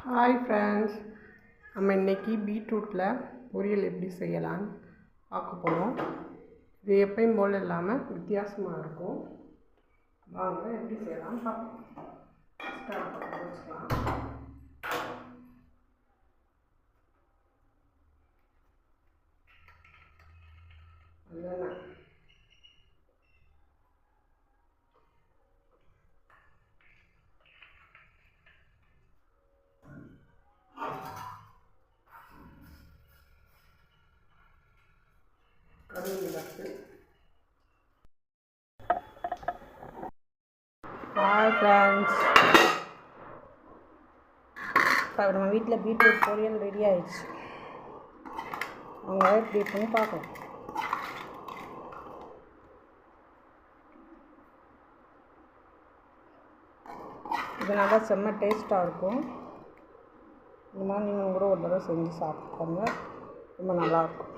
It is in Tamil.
ஹாய் ஃப்ரெண்ட்ஸ், நம்ம இன்றைக்கி பீட்ரூட்டில் பொரியல் எப்படி செய்யலான்னு பார்க்க போகிறோம். இது எப்பயும் போல் இல்லாமல் வித்தியாசமாக இருக்கும். வாங்க எப்படி செய்யலாம்னு பார்ப்போம். வச்சுக்கலாம். நல்லெண்ணெய், கருவேப்பிலை. ஹாய் ஃப்ரெண்ட்ஸ், இப்போ நம்ம வீட்டில் பீட்ரூட் பொரியல் ரெடி ஆயிடுச்சு. அவங்க எப்படி இருக்குன்னு பார்க்கலாம். இது நல்லா செம்ம டேஸ்ட்டாக இருக்கும். இந்த மாதிரி நீங்கள் கூட ஒரு தடவை செஞ்சு சாப்பிட்டுக்கோங்க, ரொம்ப நல்லாயிருக்கும்.